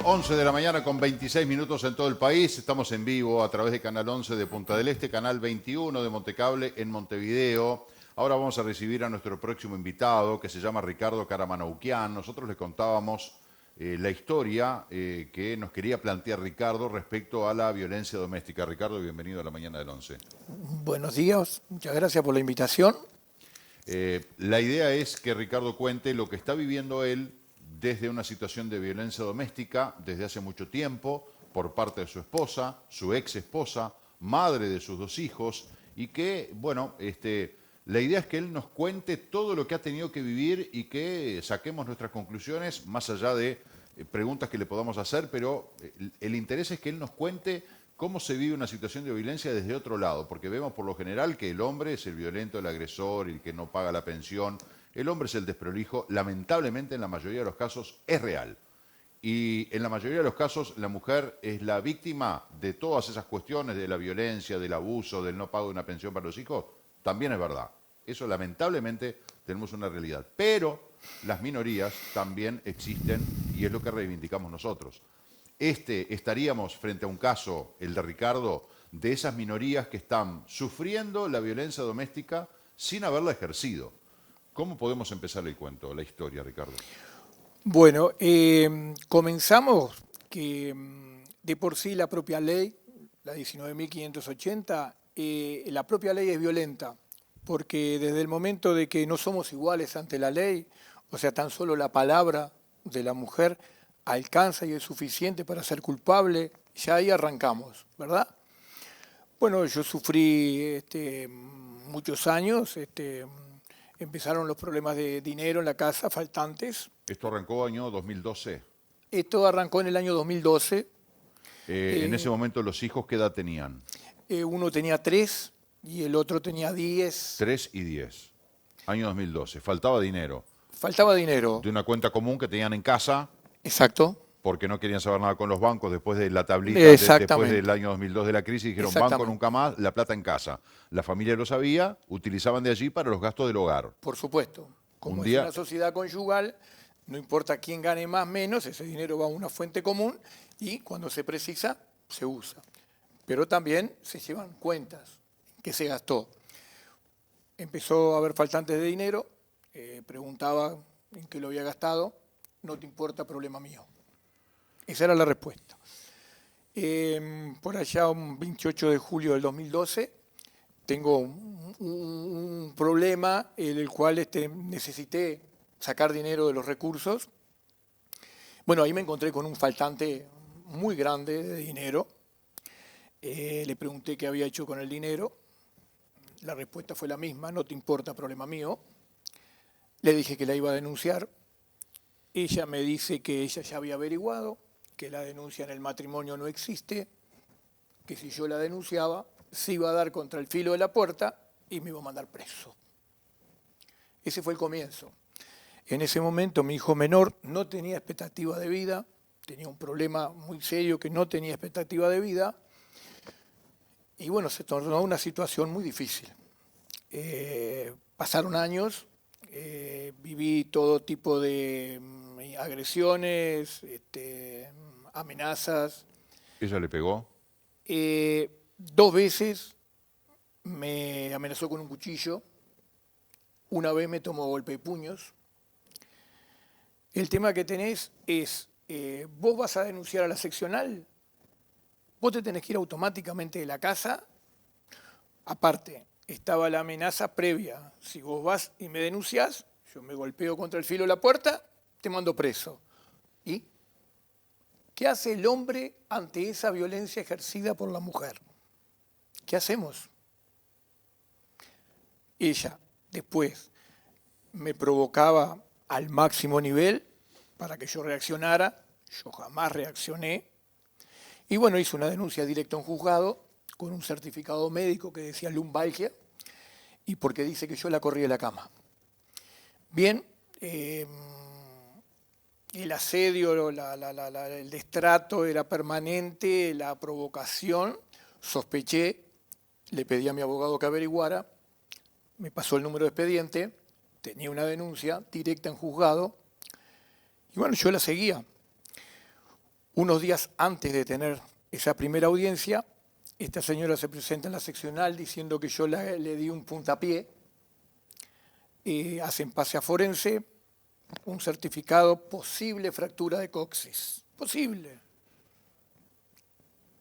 11 de la mañana con 26 minutos en todo el país. Estamos en vivo a través de Canal 11 de Punta del Este, Canal 21 de Montecable en Montevideo. Ahora vamos a recibir a nuestro próximo invitado, que se llama Ricardo Caramanauquian. Nosotros le contábamos la historia que nos quería plantear Ricardo respecto a la violencia doméstica. Ricardo, bienvenido a la mañana del 11. Buenos días, muchas gracias por la invitación. La idea es que Ricardo cuente lo que está viviendo él desde una situación de violencia doméstica desde hace mucho tiempo por parte de su esposa, su ex esposa, madre de sus dos hijos, y que, bueno, la idea es que él nos cuente todo lo que ha tenido que vivir y que saquemos nuestras conclusiones más allá de preguntas que le podamos hacer, pero el interés es que él nos cuente cómo se vive una situación de violencia desde otro lado, porque vemos por lo general que el hombre es el violento, el agresor, el que no paga la pensión. El hombre es el desprolijo, lamentablemente en la mayoría de los casos es real. Y en la mayoría de los casos la mujer es la víctima de todas esas cuestiones de la violencia, del abuso, del no pago de una pensión para los hijos. También es verdad. Eso lamentablemente tenemos una realidad. Pero las minorías también existen y es lo que reivindicamos nosotros. Estaríamos frente a un caso, el de Ricardo, de esas minorías que están sufriendo la violencia doméstica sin haberla ejercido. ¿Cómo podemos empezar el cuento, la historia, Ricardo? Bueno, comenzamos que de por sí la propia ley, la 19.580, la propia ley es violenta, porque desde el momento de que no somos iguales ante la ley, o sea, tan solo la palabra de la mujer alcanza y es suficiente para ser culpable, ya ahí arrancamos, ¿verdad? Bueno, yo sufrí muchos años, empezaron los problemas de dinero en la casa, faltantes. Esto arrancó año 2012. Esto arrancó en el año 2012. En ese momento, ¿los hijos qué edad tenían? Uno tenía 3 y el otro tenía 10. 3 y 10. Año 2012. Faltaba dinero. Faltaba dinero. De una cuenta común que tenían en casa. Exacto. Porque no querían saber nada con los bancos después de la tablita, después del año 2002 de la crisis, dijeron banco nunca más, la plata en casa. La familia lo sabía, utilizaban de allí para los gastos del hogar. Por supuesto. Como es una sociedad conyugal, no importa quién gane más o menos, ese dinero va a una fuente común y cuando se precisa, se usa. Pero también se llevan cuentas que se gastó. Empezó a haber faltantes de dinero, preguntaba en qué lo había gastado, no te importa, problema mío. Esa era la respuesta. Por allá, un 28 de julio del 2012, tengo un problema en el cual necesité sacar dinero de los recursos. Bueno, ahí me encontré con un faltante muy grande de dinero. Le pregunté qué había hecho con el dinero. La respuesta fue la misma, no te importa, problema mío. Le dije que la iba a denunciar. Ella me dice que ella ya había averiguado, que la denuncia en el matrimonio no existe, que si yo la denunciaba, se iba a dar contra el filo de la puerta y me iba a mandar preso. Ese fue el comienzo. En ese momento mi hijo menor no tenía expectativa de vida, tenía un problema muy serio que no tenía expectativa de vida, y bueno, se tornó una situación muy difícil. Pasaron años, viví todo tipo de agresiones, amenazas. ¿Ella le pegó? 2 veces me amenazó con un cuchillo, una vez me tomó golpe de puños. El tema que tenés es, vos vas a denunciar a la seccional, vos te tenés que ir automáticamente de la casa. Aparte, estaba la amenaza previa, si vos vas y me denunciás, yo me golpeo contra el filo de la puerta, te mando preso. ¿Y qué hace el hombre ante esa violencia ejercida por la mujer? ¿Qué hacemos? Ella después me provocaba al máximo nivel para que yo reaccionara, yo jamás reaccioné, y bueno, hice una denuncia directa a un juzgado con un certificado médico que decía lumbalgia, y porque dice que yo la corrí de la cama. Bien, el asedio, el destrato era permanente, la provocación, sospeché, le pedí a mi abogado que averiguara, me pasó el número de expediente, tenía una denuncia directa en juzgado, y bueno, yo la seguía. Unos días antes de tener esa primera audiencia, esta señora se presenta en la seccional diciendo que yo le di un puntapié, hacen pase a forense, un certificado, posible fractura de coxis. Posible.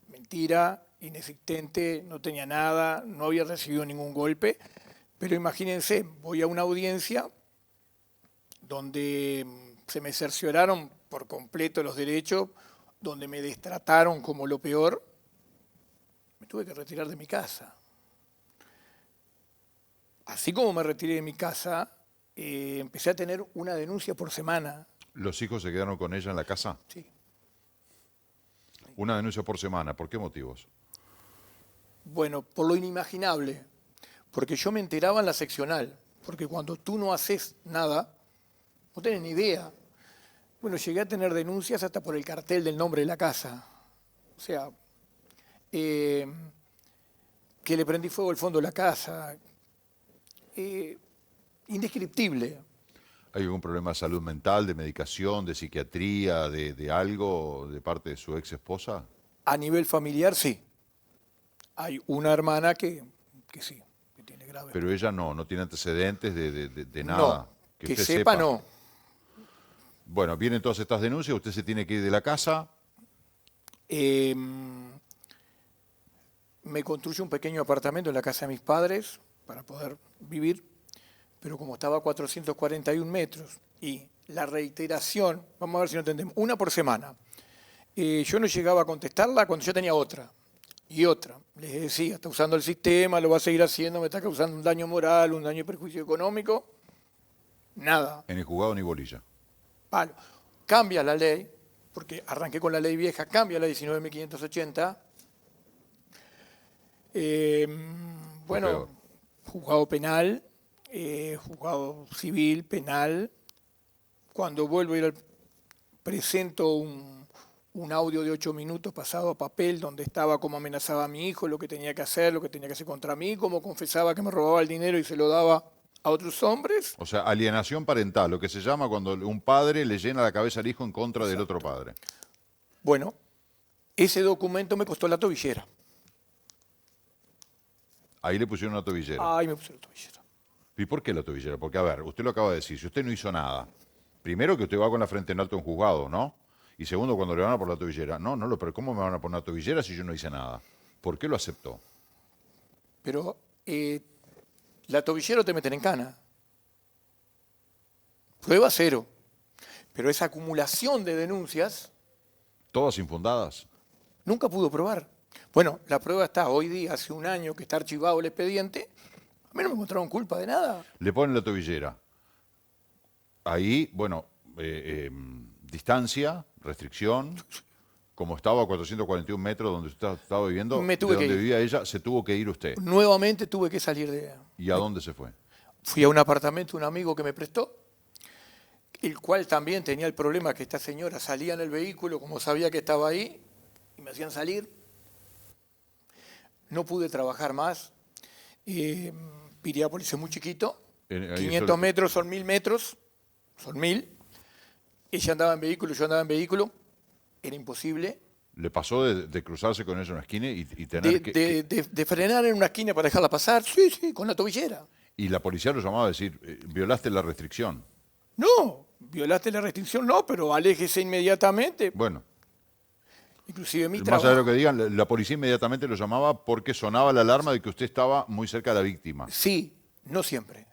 Mentira, inexistente, no tenía nada, no había recibido ningún golpe, pero imagínense, voy a una audiencia donde se me cercioraron por completo los derechos, donde me destrataron como lo peor, me tuve que retirar de mi casa. Así como me retiré de mi casa, empecé a tener una denuncia por semana. ¿Los hijos se quedaron con ella en la casa? Sí. Una denuncia por semana. ¿Por qué motivos? Bueno, por lo inimaginable. Porque yo me enteraba en la seccional. Porque cuando tú no haces nada, no tenés ni idea. Bueno, llegué a tener denuncias hasta por el cartel del nombre de la casa. O sea, que le prendí fuego al fondo de la casa. Indescriptible. ¿Hay algún problema de salud mental, de medicación, de psiquiatría, de algo de parte de su ex esposa? A nivel familiar, sí. Hay una hermana que sí, que tiene grave. Pero ella no tiene antecedentes de nada. No, que sepa no. Bueno, vienen todas estas denuncias, usted se tiene que ir de la casa. Me construyo un pequeño apartamento en la casa de mis padres para poder vivir, pero como estaba a 441 metros y la reiteración, vamos a ver si no entendemos, una por semana, yo no llegaba a contestarla cuando yo tenía otra y otra. Les decía, está usando el sistema, lo va a seguir haciendo, me está causando un daño moral, un daño de perjuicio económico. Nada. En el juzgado ni bolilla. Palo. Cambia la ley, porque arranqué con la ley vieja, cambia la 19.580. Bueno, juzgado penal, juzgado civil, penal. Cuando vuelvo a ir presento un audio de 8 minutos pasado a papel donde estaba cómo amenazaba a mi hijo, lo que tenía que hacer contra mí, cómo confesaba que me robaba el dinero y se lo daba a otros hombres. O sea, alienación parental, lo que se llama cuando un padre le llena la cabeza al hijo en contra del otro padre. Bueno, ese documento me costó la tobillera. Ahí le pusieron una tobillera. Ahí me pusieron la tobillera. ¿Y por qué la tobillera? Porque, a ver, usted lo acaba de decir, si usted no hizo nada, primero que usted va con la frente en alto en juzgado, ¿no? Y segundo, cuando le van a poner la tobillera, pero ¿cómo me van a poner una tobillera si yo no hice nada? ¿Por qué lo aceptó? Pero la tobillera te meten en cana. Prueba cero. Pero esa acumulación de denuncias... ¿Todas infundadas? Nunca pudo probar. Bueno, la prueba está hoy día, hace un año que está archivado el expediente. A mí no me encontraron culpa de nada. Le ponen la tobillera. Ahí, bueno, distancia, restricción. Como estaba a 441 metros donde usted estaba viviendo, de donde vivía ella, se tuvo que ir usted. Nuevamente tuve que salir de... ¿Y a dónde se fue? Fui a un apartamento, un amigo que me prestó, el cual también tenía el problema que esta señora salía en el vehículo, como sabía que estaba ahí, y me hacían salir. No pude trabajar más. Piriápolis es muy chiquito. 500 metros son 1000 metros. Son 1000. Ella andaba en vehículo, yo andaba en vehículo. Era imposible. ¿Le pasó de cruzarse con ella en una esquina y tener de frenar en una esquina para dejarla pasar? Sí, con la tobillera. Y la policía lo llamaba a decir, violaste la restricción. No, violaste la restricción, no, pero aléjese inmediatamente. Bueno. Inclusive mi trabajo. Más allá de lo que digan, la policía inmediatamente lo llamaba porque sonaba la alarma de que usted estaba muy cerca de la víctima. Sí, no siempre.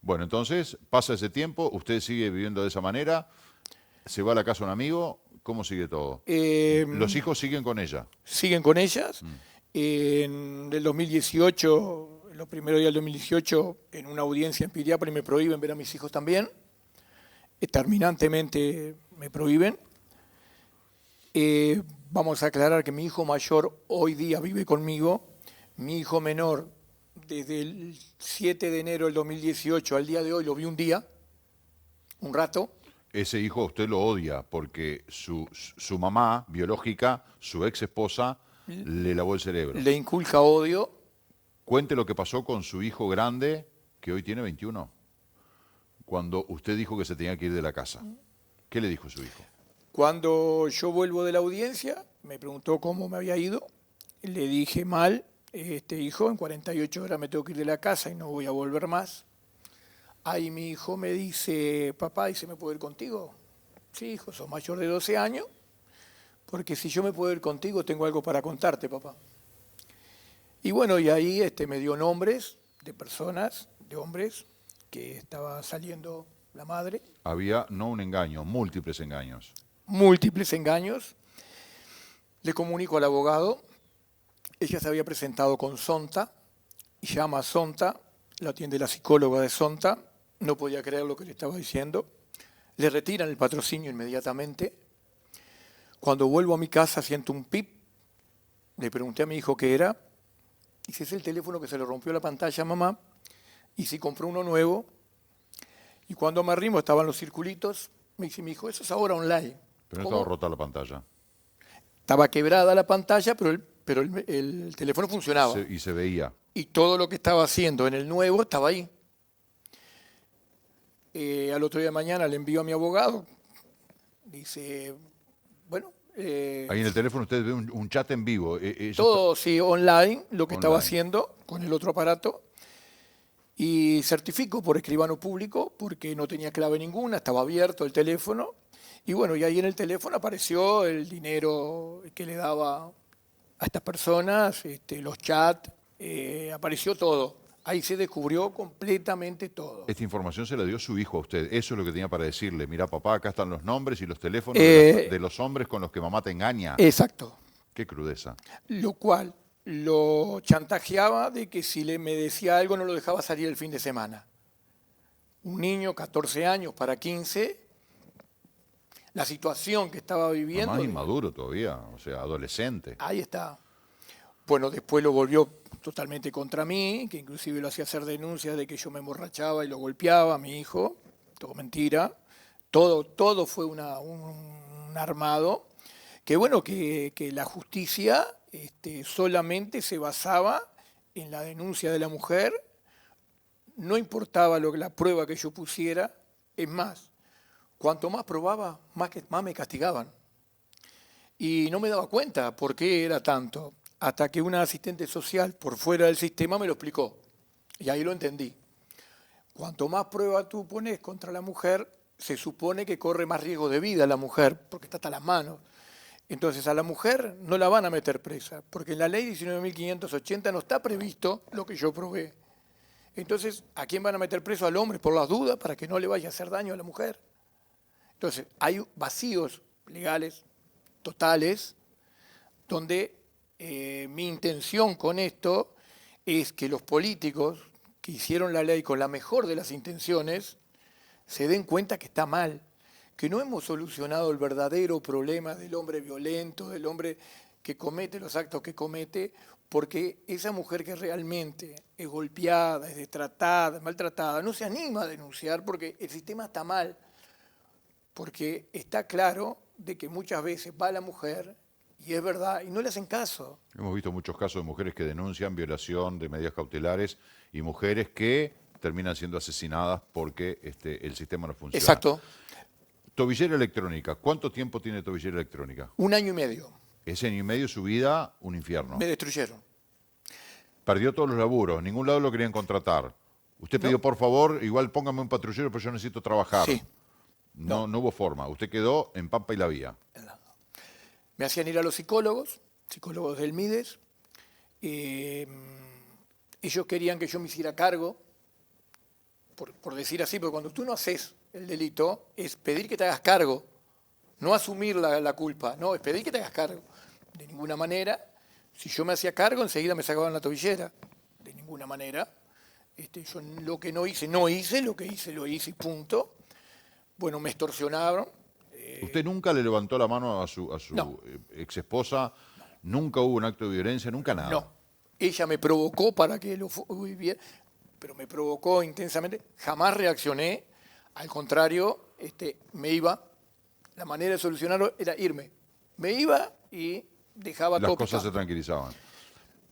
Bueno, entonces pasa ese tiempo, usted sigue viviendo de esa manera, se va a la casa de un amigo, ¿cómo sigue todo? ¿Los hijos siguen con ella? Siguen con ellas. En el 2018, en los primeros días del 2018, en una audiencia en Piriápolis me prohíben ver a mis hijos también. Terminantemente me prohíben. Vamos a aclarar que mi hijo mayor hoy día vive conmigo. Mi hijo menor, desde el 7 de enero del 2018 al día de hoy, lo vi un día, un rato. Ese hijo usted lo odia porque su mamá biológica, su ex esposa, le lavó el cerebro. Le inculca odio. Cuente lo que pasó con su hijo grande, que hoy tiene 21, cuando usted dijo que se tenía que ir de la casa. ¿Qué le dijo su hijo? Cuando yo vuelvo de la audiencia, me preguntó cómo me había ido. Le dije mal, hijo, en 48 horas me tengo que ir de la casa y no voy a volver más. Ahí mi hijo me dice, papá, ¿y se me puedo ir contigo? Sí, hijo, sos mayor de 12 años, porque si yo me puedo ir contigo tengo algo para contarte, papá. Y bueno, y ahí me dio nombres de personas, de hombres, que estaba saliendo la madre. Había no un engaño, múltiples engaños. Múltiples engaños. Le comunico al abogado, ella se había presentado con Sonta, y llama a Sonta, la atiende la psicóloga de Sonta, no podía creer lo que le estaba diciendo, le retiran el patrocinio inmediatamente. Cuando vuelvo a mi casa siento un pip, le pregunté a mi hijo qué era, dice, es el teléfono que se le rompió la pantalla a mamá, y si compró uno nuevo, y cuando me arrimo estaban los circulitos, me dice mi hijo, eso es ahora online. Pero no estaba rota la pantalla. Estaba quebrada la pantalla, pero el teléfono funcionaba. Y se veía. Y todo lo que estaba haciendo en el nuevo estaba ahí. Al otro día de mañana le envío a mi abogado. Dice, bueno... ahí en el teléfono usted ve un chat en vivo. Todo, sí, online, lo que estaba haciendo con el otro aparato. Y certifico por escribano público, porque no tenía clave ninguna, estaba abierto el teléfono. Y bueno, y ahí en el teléfono apareció el dinero que le daba a estas personas, los chats, apareció todo. Ahí se descubrió completamente todo. Esta información se la dio su hijo a usted. Eso es lo que tenía para decirle. Mirá, papá, acá están los nombres y los teléfonos de los hombres con los que mamá te engaña. Exacto. Qué crudeza. Lo cual lo chantajeaba de que si me decía algo no lo dejaba salir el fin de semana. Un niño, 14 años para 15, la situación que estaba viviendo... Más inmaduro todavía, o sea, adolescente. Ahí está. Bueno, después lo volvió totalmente contra mí, que inclusive lo hacía hacer denuncias de que yo me emborrachaba y lo golpeaba a mi hijo. Todo mentira. Todo fue un armado. Que bueno, que la justicia solamente se basaba en la denuncia de la mujer. No importaba la prueba que yo pusiera. Es más, cuanto más probaba, más me castigaban. Y no me daba cuenta por qué era tanto. Hasta que una asistente social por fuera del sistema me lo explicó. Y ahí lo entendí. Cuanto más prueba tú pones contra la mujer, se supone que corre más riesgo de vida la mujer, porque está hasta las manos. Entonces a la mujer no la van a meter presa, porque en la ley 19.580 no está previsto lo que yo probé. Entonces, ¿a quién van a meter preso? Al hombre, por las dudas, para que no le vaya a hacer daño a la mujer. Entonces, hay vacíos legales totales, donde mi intención con esto es que los políticos que hicieron la ley con la mejor de las intenciones se den cuenta que está mal, que no hemos solucionado el verdadero problema del hombre violento, del hombre que comete los actos que comete, porque esa mujer que realmente es golpeada, es destratada, maltratada, no se anima a denunciar porque el sistema está mal, porque está claro de que muchas veces va la mujer, y es verdad, y no le hacen caso. Hemos visto muchos casos de mujeres que denuncian violación de medidas cautelares y mujeres que terminan siendo asesinadas porque el sistema no funciona. Exacto. Tobillera electrónica. ¿Cuánto tiempo tiene tobillera electrónica? 1 año y medio. Ese año y medio su vida, un infierno. Me destruyeron. Perdió todos los laburos, ningún lado lo querían contratar. Usted pidió, por favor, igual póngame un patrullero, pero yo necesito trabajar. Sí. No hubo forma. Usted quedó en Pampa y la Vía. Me hacían ir a los psicólogos del MIDES. Ellos querían que yo me hiciera cargo, por decir así, porque cuando tú no haces el delito, es pedir que te hagas cargo, no asumir la culpa, no, es pedir que te hagas cargo. De ninguna manera, si yo me hacía cargo, enseguida me sacaban la tobillera. De ninguna manera. Yo lo que no hice, lo que hice, lo hice y punto. Bueno, me extorsionaron. ¿Usted nunca le levantó la mano a su No. ex esposa? ¿Nunca hubo un acto de violencia? ¿Nunca nada? No. Ella me provocó para que lo viviera, pero me provocó intensamente. Jamás reaccioné. Al contrario, me iba. La manera de solucionarlo era irme. Me iba y dejaba todo. Las cosas se tranquilizaban.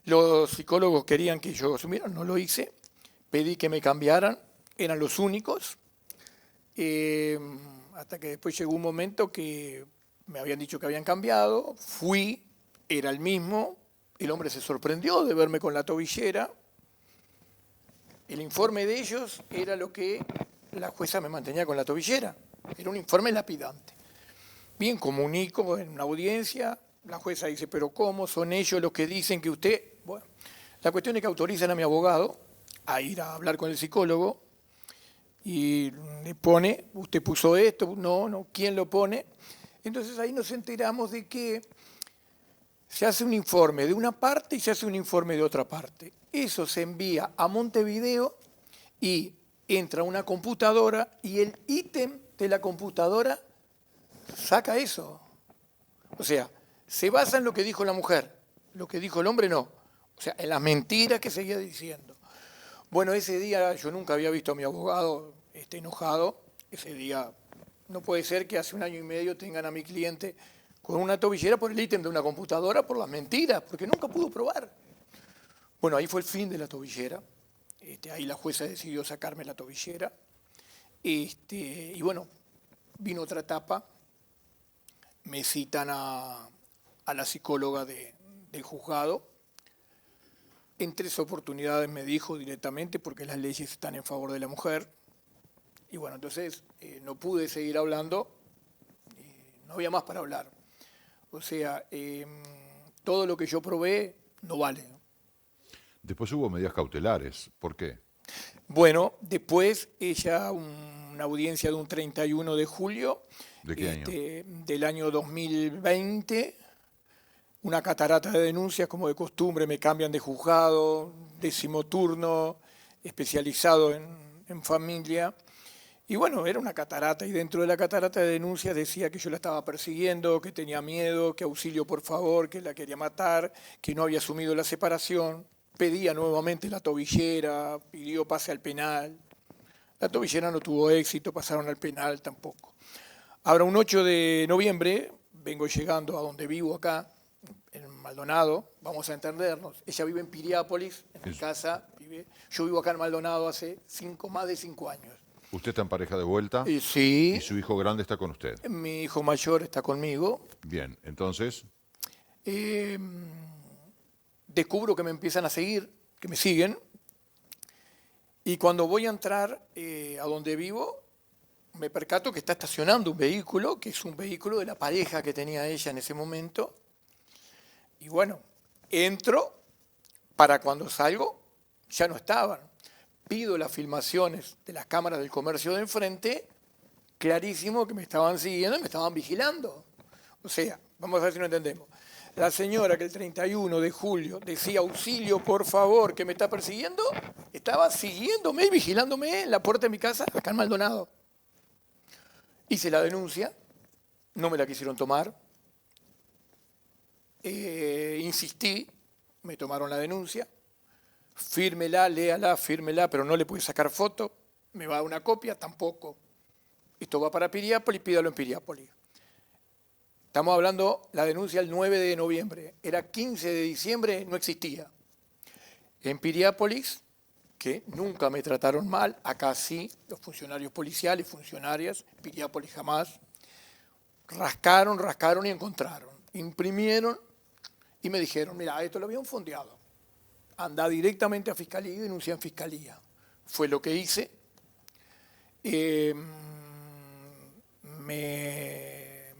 Los psicólogos querían que yo asumiera, no lo hice. Pedí que me cambiaran. Eran los únicos. Hasta que después llegó un momento que me habían dicho que habían cambiado, fui, era el mismo, el hombre se sorprendió de verme con la tobillera. El informe de ellos era lo que la jueza me mantenía con la tobillera, era un informe lapidante. Bien, comunico en una audiencia, la jueza dice, pero ¿cómo? ¿Son ellos los que dicen que usted...? Bueno, la cuestión es que autorizan a mi abogado a ir a hablar con el psicólogo y le pone, usted puso esto, no, ¿quién lo pone? Entonces ahí nos enteramos de que se hace un informe de una parte y se hace un informe de otra parte. Eso se envía a Montevideo y entra a una computadora y el ítem de la computadora saca eso. O sea, se basa en lo que dijo la mujer, lo que dijo el hombre no. O sea, en las mentiras que seguía diciendo. Bueno, ese día yo nunca había visto a mi abogado enojado. Ese día no puede ser que hace 1 año y medio tengan a mi cliente con una tobillera por el ítem de una computadora por las mentiras, porque nunca pudo probar. Bueno, ahí fue el fin de la tobillera. Ahí la jueza decidió sacarme la tobillera. Y bueno, vino otra etapa. Me citan a la psicóloga del juzgado. En 3 oportunidades me dijo directamente, porque las leyes están en favor de la mujer. Y bueno, entonces no pude seguir hablando, no había más para hablar. O sea, todo lo que yo probé no vale. Después hubo medidas cautelares. ¿Por qué? Bueno, después ella, una audiencia de un 31 de julio. ¿De qué año? Del año 2020. Una catarata de denuncias, como de costumbre, me cambian de juzgado, 10º turno, especializado en familia. Y bueno, era una catarata, y dentro de la catarata de denuncias decía que yo la estaba persiguiendo, que tenía miedo, que auxilio por favor, que la quería matar, que no había asumido la separación. Pedía nuevamente la tobillera, pidió pase al penal. La tobillera no tuvo éxito, pasaron al penal tampoco. Ahora, un 8 de noviembre, vengo llegando a donde vivo acá, en Maldonado, vamos a entendernos. Ella vive en Piriápolis, en mi casa. Yo vivo acá en Maldonado hace más de 5 años. ¿Usted está en pareja de vuelta? Sí. ¿Y su hijo grande está con usted? Mi hijo mayor está conmigo. Bien, entonces... descubro que me empiezan a seguir, que me siguen. Y cuando voy a entrar a donde vivo, me percato que está estacionando un vehículo, que es un vehículo de la pareja que tenía ella en ese momento. Y bueno, entro, para cuando salgo, ya no estaban. Pido las filmaciones de las cámaras del comercio de enfrente, clarísimo que me estaban siguiendo y me estaban vigilando. O sea, vamos a ver si no entendemos. La señora que el 31 de julio decía auxilio, por favor, que me está persiguiendo, estaba siguiéndome y vigilándome en la puerta de mi casa, acá en Maldonado. Hice la denuncia, no me la quisieron tomar. Insistí, me tomaron la denuncia. Fírmela, léala, fírmela, pero no le pude sacar foto. ¿Me va a dar una copia? Tampoco. Esto va para Piriápolis, pídalo en Piriápolis. Estamos hablando, la denuncia el 9 de noviembre. Era 15 de diciembre, no existía. En Piriápolis, que nunca me trataron mal, acá sí, los funcionarios policiales, funcionarias, Piriápolis jamás, rascaron y encontraron. Imprimieron y me dijeron, mira, esto lo habían fondeado. Anda directamente a Fiscalía y denuncia en Fiscalía. Fue lo que hice.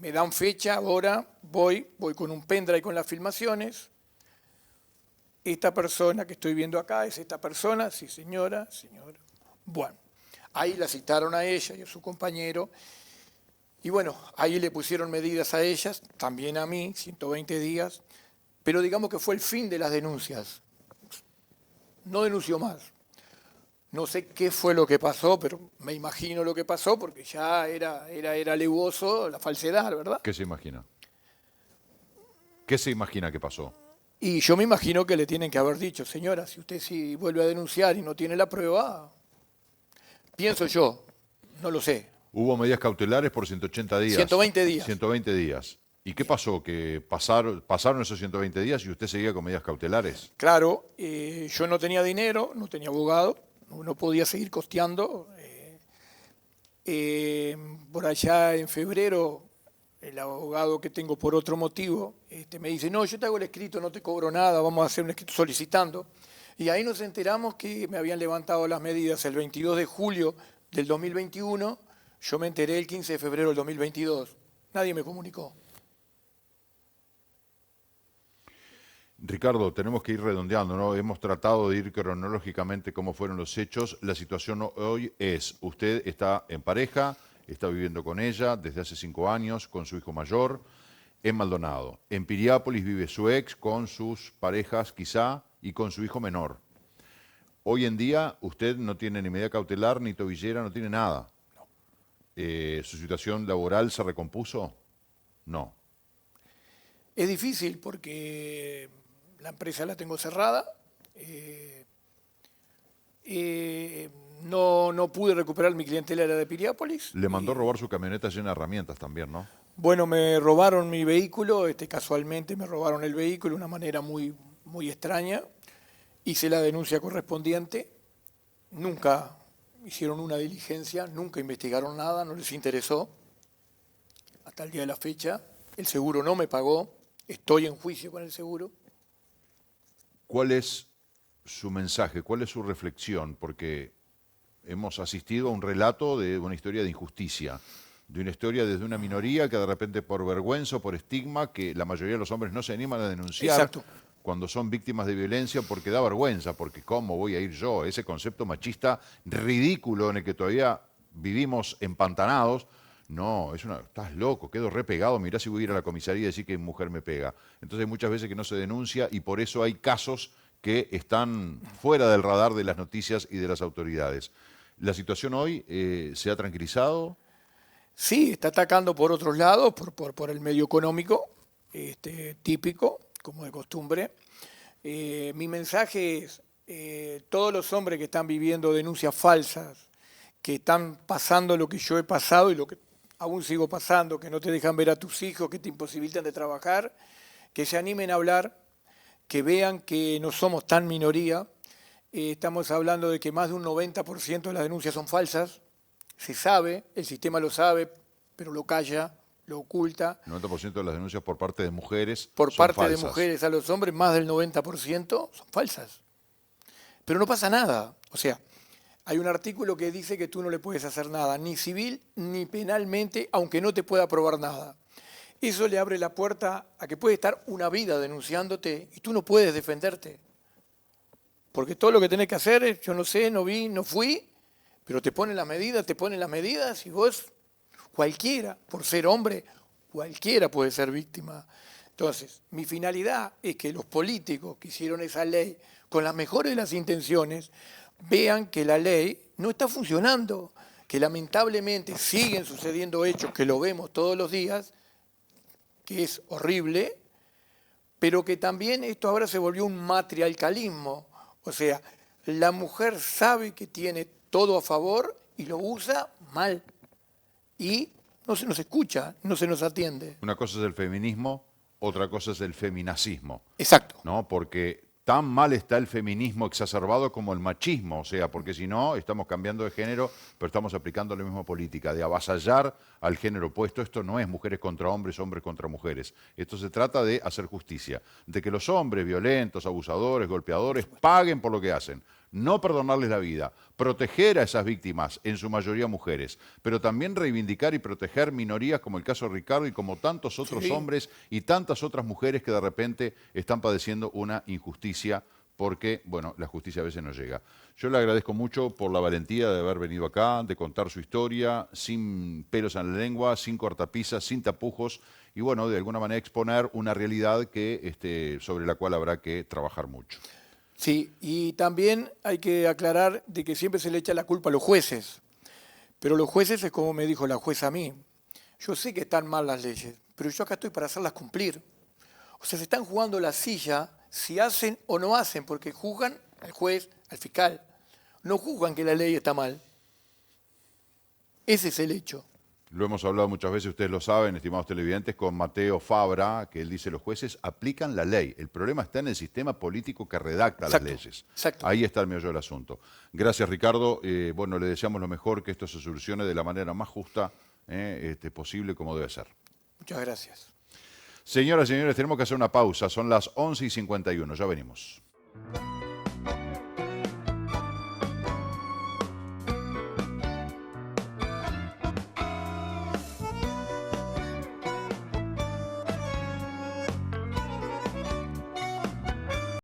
Me dan fecha, ahora voy con un pendrive con las filmaciones. Esta persona que estoy viendo acá es esta persona, sí señora. Bueno, ahí la citaron a ella y a su compañero. Y bueno, ahí le pusieron medidas a ellas, también a mí, 120 días. Pero digamos que fue el fin de las denuncias. No denunció más. No sé qué fue lo que pasó, pero me imagino lo que pasó porque ya era alevoso la falsedad, ¿verdad? ¿Qué se imagina? ¿Qué se imagina que pasó? Y yo me imagino que le tienen que haber dicho, señora, si usted sí vuelve a denunciar y no tiene la prueba, pienso yo, no lo sé. Hubo medidas cautelares por 180 días. 120 días. 120 días. ¿Y qué pasó? ¿Que pasaron esos 120 días y usted seguía con medidas cautelares? Claro, yo no tenía dinero, no tenía abogado, no podía seguir costeando. Por allá en febrero el abogado que tengo por otro motivo me dice, no, yo te hago el escrito, no te cobro nada, vamos a hacer un escrito solicitando. Y ahí nos enteramos que me habían levantado las medidas el 22 de julio del 2021, yo me enteré el 15 de febrero del 2022. Nadie me comunicó. Ricardo, tenemos que ir redondeando, ¿no? Hemos tratado de ir cronológicamente cómo fueron los hechos. La situación hoy es, usted está en pareja, está viviendo con ella desde hace 5 años, con su hijo mayor, en Maldonado. En Piriápolis vive su ex con sus parejas quizá y con su hijo menor. Hoy en día usted no tiene ni medida cautelar, ni tobillera, no tiene nada. ¿Su situación laboral se recompuso? No. Es difícil porque la empresa la tengo cerrada. No pude recuperar mi clientela de Piriápolis. Le mandó robar su camioneta llena de herramientas también, ¿no? Bueno, me robaron mi vehículo, casualmente me robaron el vehículo de una manera muy extraña. Hice la denuncia correspondiente. Nunca hicieron una diligencia, nunca investigaron nada, no les interesó. Hasta el día de la fecha, el seguro no me pagó. Estoy en juicio con el seguro. ¿Cuál es su mensaje? ¿Cuál es su reflexión? Porque hemos asistido a un relato de una historia de injusticia, de una historia desde una minoría que de repente por vergüenza o por estigma, que la mayoría de los hombres no se animan a denunciar. Exacto. Cuando son víctimas de violencia porque da vergüenza, porque ¿cómo voy a ir yo? Ese concepto machista ridículo en el que todavía vivimos empantanados. No, estás loco, quedo re pegado, mirá si voy a ir a la comisaría y decir que mi mujer me pega. Entonces hay muchas veces que no se denuncia y por eso hay casos que están fuera del radar de las noticias y de las autoridades. ¿La situación hoy se ha tranquilizado? Sí, está atacando por otros lados, por el medio económico, típico, como de costumbre. Mi mensaje es, todos los hombres que están viviendo denuncias falsas, que están pasando lo que yo he pasado y lo que aún sigo pasando, que no te dejan ver a tus hijos, que te imposibilitan de trabajar, que se animen a hablar, que vean que no somos tan minoría. Estamos hablando de que más de un 90% de las denuncias son falsas. Se sabe, el sistema lo sabe, pero lo calla, lo oculta. 90% de las denuncias por parte de mujeres Por son parte falsas. de mujeres a los hombres, más del 90% son falsas. Pero no pasa nada. O sea, hay un artículo que dice que tú no le puedes hacer nada, ni civil ni penalmente, aunque no te pueda probar nada. Eso le abre la puerta a que puede estar una vida denunciándote y tú no puedes defenderte. Porque todo lo que tenés que hacer es, yo no sé, no vi, no fui, pero te ponen las medidas y vos, cualquiera, por ser hombre, cualquiera puede ser víctima. Entonces, mi finalidad es que los políticos que hicieron esa ley con las mejores de las intenciones vean que la ley no está funcionando, que lamentablemente siguen sucediendo hechos que lo vemos todos los días, que es horrible, pero que también esto ahora se volvió un matriarcalismo. O sea, la mujer sabe que tiene todo a favor y lo usa mal. Y no se nos escucha, no se nos atiende. Una cosa es el feminismo, otra cosa es el feminacismo. Exacto. ¿No? Porque tan mal está el feminismo exacerbado como el machismo, o sea, porque si no, estamos cambiando de género, pero estamos aplicando la misma política de avasallar al género opuesto. Esto no es mujeres contra hombres, hombres contra mujeres. Esto se trata de hacer justicia, de que los hombres violentos, abusadores, golpeadores, paguen por lo que hacen. No perdonarles la vida, proteger a esas víctimas, en su mayoría mujeres, pero también reivindicar y proteger minorías como el caso de Ricardo y como tantos otros hombres y tantas otras mujeres que de repente están padeciendo una injusticia porque, bueno, la justicia a veces no llega. Yo le agradezco mucho por la valentía de haber venido acá, de contar su historia, sin pelos en la lengua, sin cortapisas, sin tapujos y, bueno, de alguna manera exponer una realidad que, sobre la cual habrá que trabajar mucho. Sí, y también hay que aclarar de que siempre se le echa la culpa a los jueces, pero los jueces es como me dijo la jueza a mí. Yo sé que están mal las leyes, pero yo acá estoy para hacerlas cumplir. O sea, se están jugando la silla si hacen o no hacen, porque juzgan al juez, al fiscal. No juzgan que la ley está mal. Ese es el hecho. Lo hemos hablado muchas veces, ustedes lo saben, estimados televidentes, con Mateo Fabra, que él dice los jueces aplican la ley. El problema está en el sistema político que redacta las leyes. Exacto. Ahí está el meollo del asunto. Gracias, Ricardo. Bueno, le deseamos lo mejor, que esto se solucione de la manera más justa posible, como debe ser. Muchas gracias. Señoras y señores, tenemos que hacer una pausa. Son las 11:51. Ya venimos.